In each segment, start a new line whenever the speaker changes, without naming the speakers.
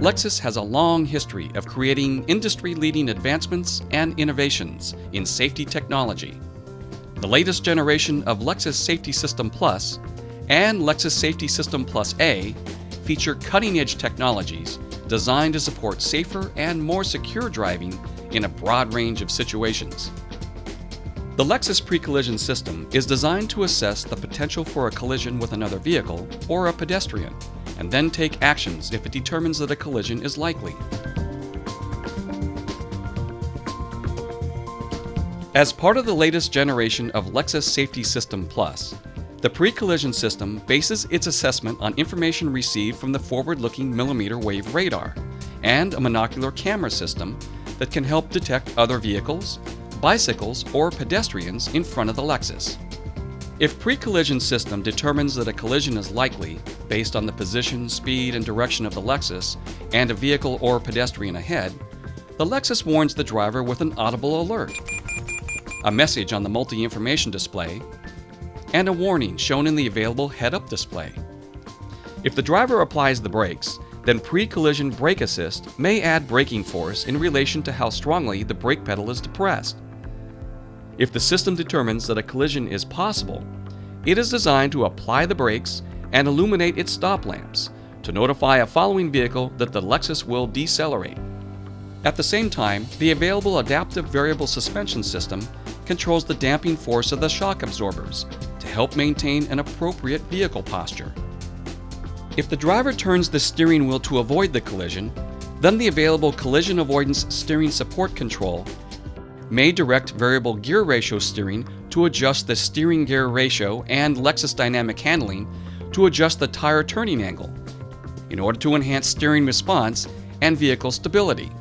Lexus has a long history of creating industry-leading advancements and innovations in safety technology. The latest generation of Lexus Safety System Plus and Lexus Safety System+A feature cutting-edge technologies designed to support safer and more secure driving in a broad range of situations. The Lexus Pre-Collision System is designed to assess the potential for a collision with another vehicle or a pedestrian, and then take actions if it determines that a collision is likely. As part of the latest generation of Lexus Safety System Plus, the Pre-Collision System bases its assessment on information received from the forward-looking millimeter wave radar and a monocular camera system that can help detect other vehicles, bicycles, or pedestrians in front of the Lexus. If Pre-Collision System determines that a collision is likely based on the position, speed, and direction of the Lexus and a vehicle or pedestrian ahead, the Lexus warns the driver with an audible alert, a message on the multi-information display, and a warning shown in the available head-up display. If the driver applies the brakes, then Pre-Collision Brake Assist may add braking force in relation to how strongly the brake pedal is depressed. If the system determines that a collision is possible, it is designed to apply the brakes and illuminate its stop lamps to notify a following vehicle that the Lexus will decelerate. At the same time, the available adaptive variable suspension system controls the damping force of the shock absorbers to help maintain an appropriate vehicle posture. If the driver turns the steering wheel to avoid the collision, then the available collision avoidance steering support control may direct variable gear ratio steering to adjust the steering gear ratio and Lexus dynamic handling to adjust the tire turning angle in order to enhance steering response and vehicle stability.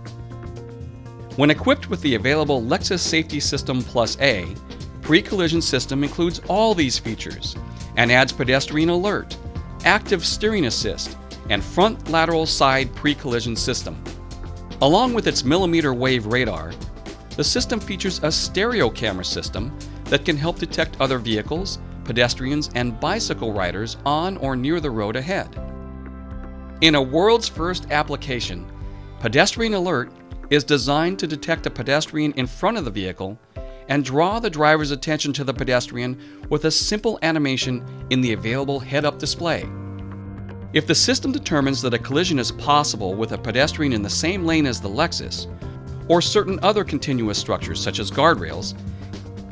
When equipped with the available Lexus Safety System+A, Pre-Collision System includes all these features and adds pedestrian alert, active steering assist, and front lateral side pre-collision system. Along with its millimeter wave radar, the system features a stereo camera system that can help detect other vehicles, pedestrians, and bicycle riders on or near the road ahead. In a world's first application, Pedestrian Alert is designed to detect a pedestrian in front of the vehicle and draw the driver's attention to the pedestrian with a simple animation in the available head-up display. If the system determines that a collision is possible with a pedestrian in the same lane as the Lexus, or certain other continuous structures such as guardrails,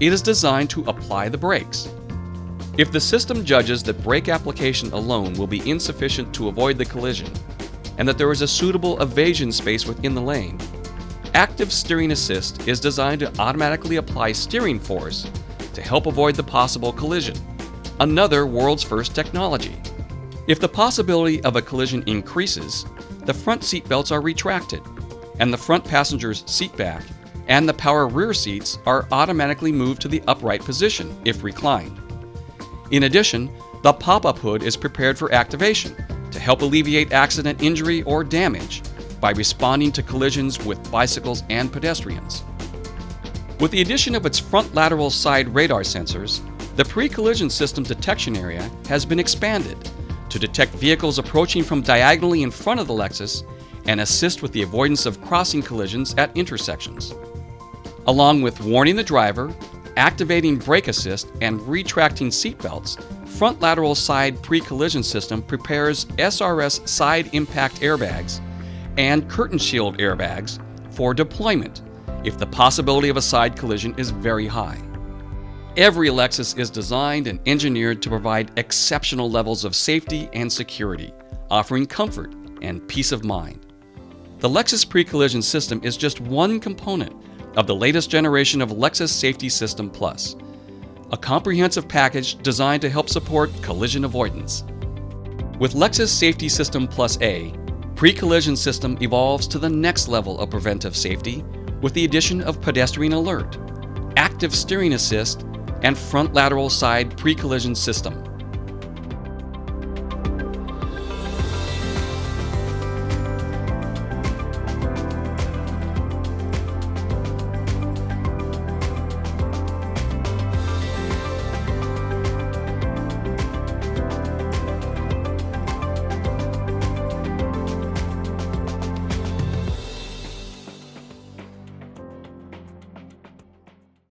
it is designed to apply the brakes. If the system judges that brake application alone will be insufficient to avoid the collision, and that there is a suitable evasion space within the lane, Active Steering Assist is designed to automatically apply steering force to help avoid the possible collision, another world's first technology. If the possibility of a collision increases, the front seat belts are retracted, and the front passenger's seat back and the power rear seats are automatically moved to the upright position if reclined. In addition, the pop-up hood is prepared for activation to help alleviate accident injury or damage by responding to collisions with bicycles and pedestrians. With the addition of its front lateral side radar sensors, the pre-collision system detection area has been expanded to detect vehicles approaching from diagonally in front of the Lexus and assist with the avoidance of crossing collisions at intersections. Along with warning the driver, activating brake assist, and retracting seatbelts, front lateral side pre-collision system prepares SRS side impact airbags and curtain shield airbags for deployment if the possibility of a side collision is very high. Every Lexus is designed and engineered to provide exceptional levels of safety and security, offering comfort and peace of mind. The Lexus Pre-Collision System is just one component of the latest generation of Lexus Safety System Plus, a comprehensive package designed to help support collision avoidance. With Lexus Safety System+A, Pre-Collision System evolves to the next level of preventive safety with the addition of Pedestrian Alert, Active Steering Assist, and Front Lateral Side Pre-Collision System.